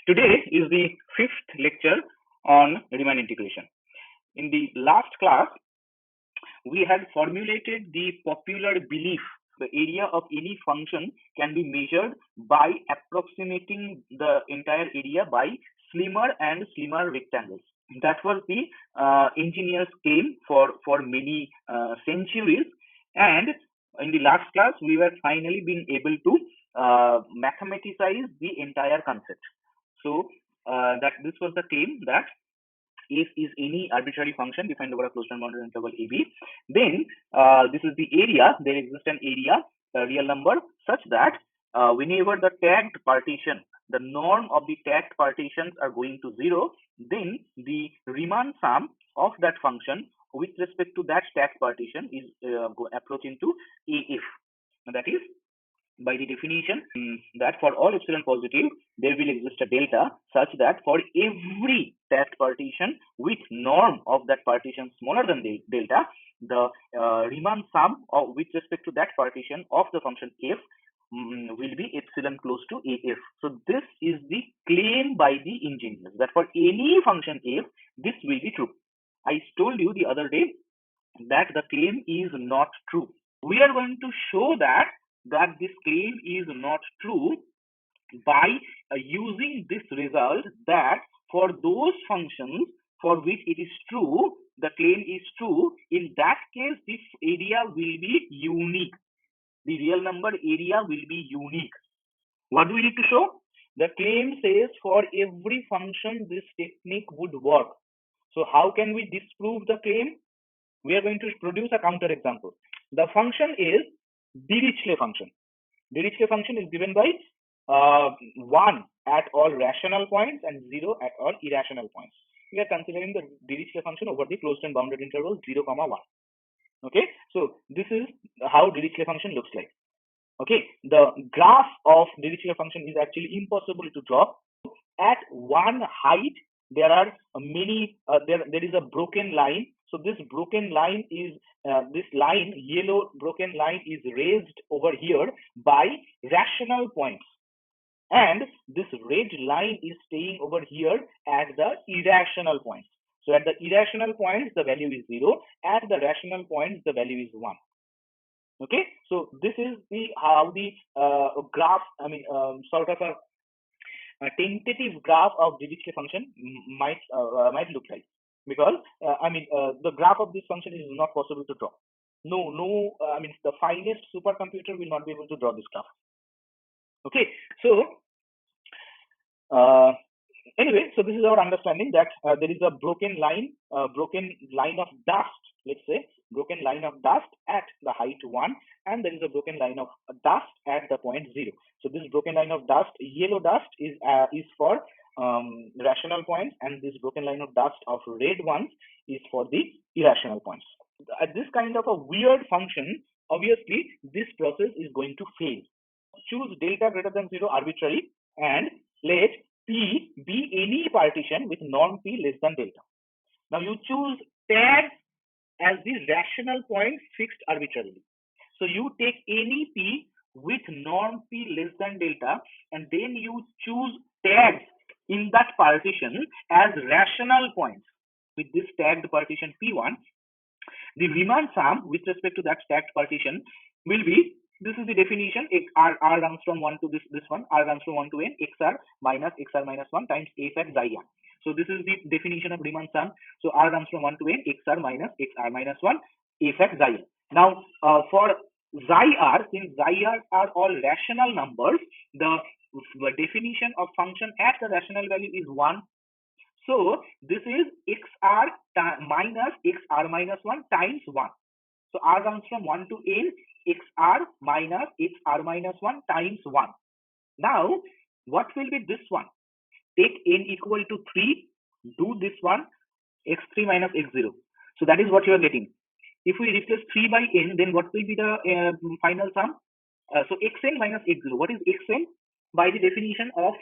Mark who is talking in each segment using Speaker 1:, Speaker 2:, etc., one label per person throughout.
Speaker 1: Today is the fifth lecture on Riemann integration. In the last class, we had formulated the popular belief the area of any function can be measured by approximating the entire area by slimmer and slimmer rectangles. That was the engineer's aim for many centuries. And in the last class, we were finally being able to mathematicize the entire concept. So that this was the claim that if is any arbitrary function defined over a closed and bounded interval AB, then this is the area. There exists an area, a real number, such that whenever the tagged partition, the norm of the tagged partitions are going to 0, then the Riemann sum of that function with respect to that tagged partition is approaching to AF. That is, by the definition, that for all epsilon positive, there will exist a delta such that for every tagged partition with norm of that partition smaller than the delta, the Riemann sum with respect to that partition of the function f will be epsilon close to AF. So this is the claim by the engineers that for any function f, this will be true. I told you the other day that the claim is not true. We are going to show that this claim is not true by using this result, that for those functions for which it is true, the claim is true. In that case, this area will be unique. The real number area will be unique. What do we need to show? The claim says for every function, this technique would work. So how can we disprove the claim? We are going to produce a counter example. The function is Dirichlet function. Dirichlet function is given by 1 at all rational points and 0 at all irrational points. We are considering the Dirichlet function over the closed and bounded interval 0, 1. Okay, so this is how Dirichlet function looks like. Okay, the graph of Dirichlet function is actually impossible to draw. At one height, there are many. There is a broken line. So this broken line is this line, yellow broken line, is raised over here by rational points, and this red line is staying over here at the irrational points. So at the irrational points, the value is 0. At the rational points, the value is 1. Okay, so this is the how the graph. I mean, sort of a tentative graph of Dirichlet function might look like, because the graph of this function is not possible to draw. I mean, the finest supercomputer will not be able to draw this graph. Okay, so anyway, so this is our understanding that there is a broken line of dust, let's say, broken line of dust at the height 1, and there is a broken line of dust at the point 0. So this broken line of dust, yellow dust, is for rational points, and this broken line of dust of red ones is for the irrational points. At this kind of a weird function, obviously this process is going to fail. Choose delta greater than 0 arbitrary, and let P be any partition with norm P less than delta. Now you choose tag as the rational point fixed arbitrarily. So you take any P with norm P less than delta, and then you choose tags in that partition as rational points with this tagged partition P1. The Riemann sum with respect to that tagged partition will be, this is the definition, r runs from 1 to this one, r runs from 1 to n, xr minus 1 times f at xi r. So this is the definition of Riemann sum. So r runs from 1 to n, xr minus 1, f at xi r. Now for xi r, since xi r are all rational numbers, the definition of function at the rational value is 1. So this is xr minus xr minus 1 times 1. So r runs from 1 to n, xr minus xr minus 1 times 1. Now, what will be this one? Take n equal to 3, do this one, x3 minus x0. So that is what you are getting. If we replace 3 by n, then what will be the final sum? So xn minus x0. What is xn? By the definition of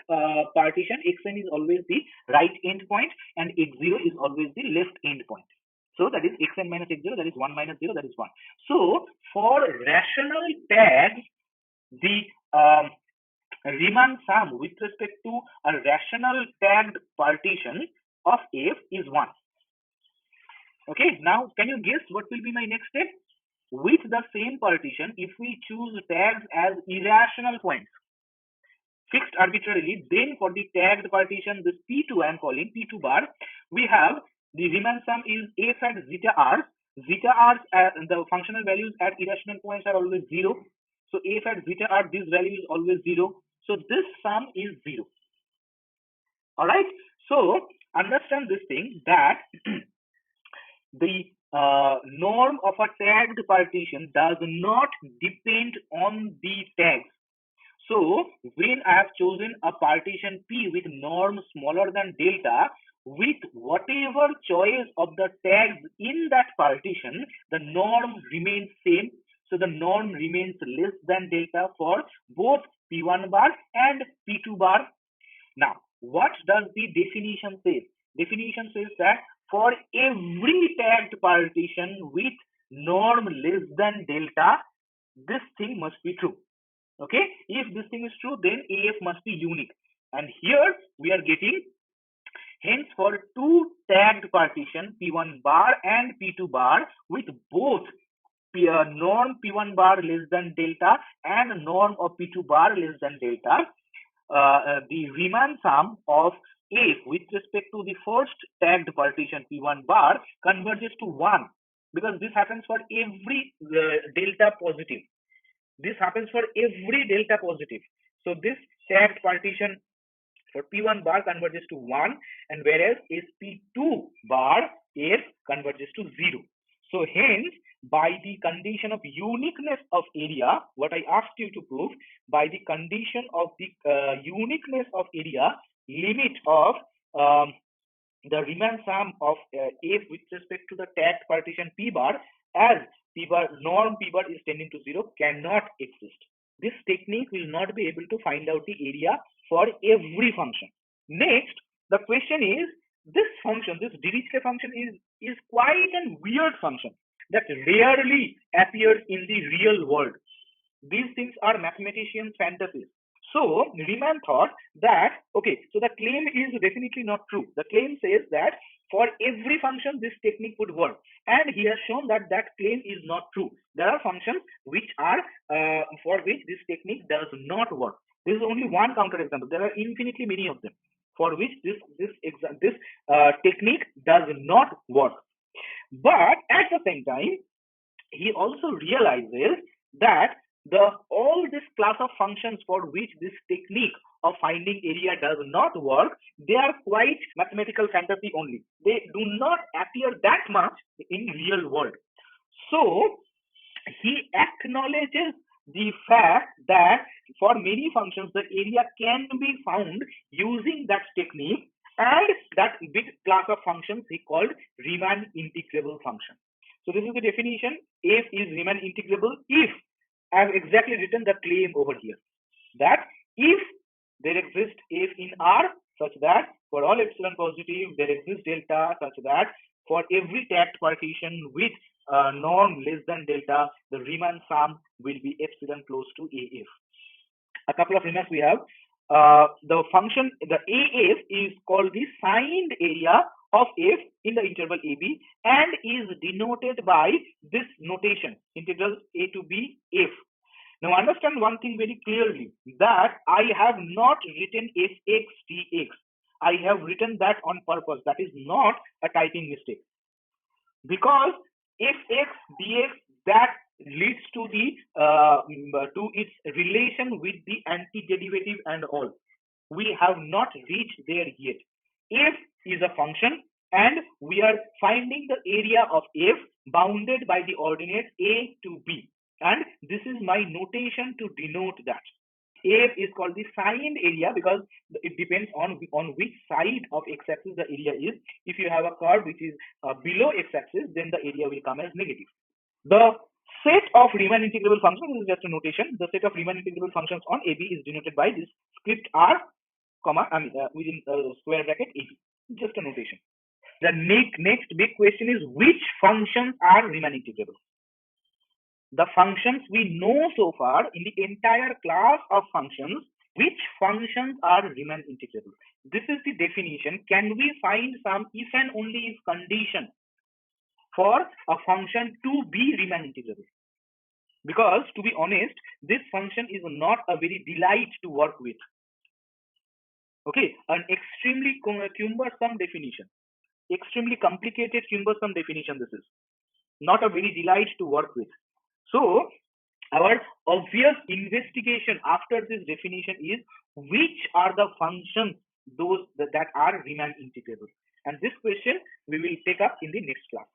Speaker 1: partition, xn is always the right end point, and x0 is always the left end point. So that is xn minus x0, that is 1 minus 0, that is 1. So for rational tags, the Riemann sum with respect to a rational tagged partition of F is 1. Okay, now can you guess what will be my next step? With the same partition, if we choose tags as irrational points fixed arbitrarily, then for the tagged partition, this P2 I am calling P2 bar, we have the Riemann sum is F at zeta r. Zeta r, the functional values at irrational points are always 0. So F at zeta r, this value is always 0. So this sum is 0. All right. So understand this thing that the norm of a tagged partition does not depend on the tags. So when I have chosen a partition P with norm smaller than delta, with whatever choice of the tags in that partition, the norm remains same. So the norm remains less than delta for both P1 bar and P2 bar. Now, what does the definition say? Definition says that for every tagged partition with norm less than delta, this thing must be true. Okay, if this thing is true, then AF must be unique. And here we are getting, hence for two tagged partition P1 bar and P2 bar with both norm P1 bar less than delta and norm of P2 bar less than delta, the Riemann sum of F with respect to the first tagged partition P1 bar converges to 1, because this happens for every delta positive. This happens for every delta positive. So this tagged partition for P1 bar converges to 1, and whereas SP2 bar F converges to 0. So hence, by the condition of uniqueness of area, what I asked you to prove, by the condition of the uniqueness of area, limit of the Riemann sum of F with respect to the tagged partition P bar as P bar norm P bar is tending to 0 cannot exist. This technique will not be able to find out the area for every function. Next, the question is, this function, this Dirichlet function is quite a weird function that rarely appears in the real world. These things are mathematicians' fantasies. So Riemann thought that, okay, so the claim is definitely not true. The claim says that for every function this technique would work, and he has shown that that claim is not true. There are functions which are for which this technique does not work. This is only one counterexample. There are infinitely many of them for which this technique does not work. But at the same time, he also realizes that all this class of functions for which this technique of finding area does not work, they are quite mathematical fantasy only. They do not appear that much in real world. So he acknowledges the fact that for many functions the area can be found using that technique, and that big class of functions he called Riemann integrable function. So this is the definition. F is Riemann integrable if I have exactly written the claim over here, that if there exists F in R such that for all epsilon positive there exists delta such that for every tagged partition with norm less than delta, the Riemann sum will be epsilon close to AF. A couple of remarks we have. The function, the AF is called the signed area of F in the interval AB and is denoted by this notation, integral A to B F. Now understand one thing very clearly, that I have not written Fx dx. I have written that on purpose. That is not a typing mistake, because Fx dx, that leads to the to its relation with the antiderivative and all. We have not reached there yet. F is a function and we are finding the area of F bounded by the ordinates A to B, and this is my notation to denote that. F is called the signed area because it depends on which side of x-axis the area is. If you have a curve which is below x-axis, then the area will come as negative. The set of Riemann integrable functions, this is just a notation. The set of Riemann integrable functions on AB is denoted by this script R, comma, within square bracket AB. Just a notation. The next big question is, which functions are Riemann integrable? The functions we know so far in the entire class of functions, Which functions are Riemann integrable? This is the definition. Can we find some if and only if condition for a function to be Riemann integrable? Because to be honest, this function is not a very delight to work with. Okay, an extremely cumbersome definition, extremely complicated cumbersome definition. This is not a very delight to work with. So our obvious investigation after this definition is which are the functions those that are Riemann integrable, and this question we will take up in the next class.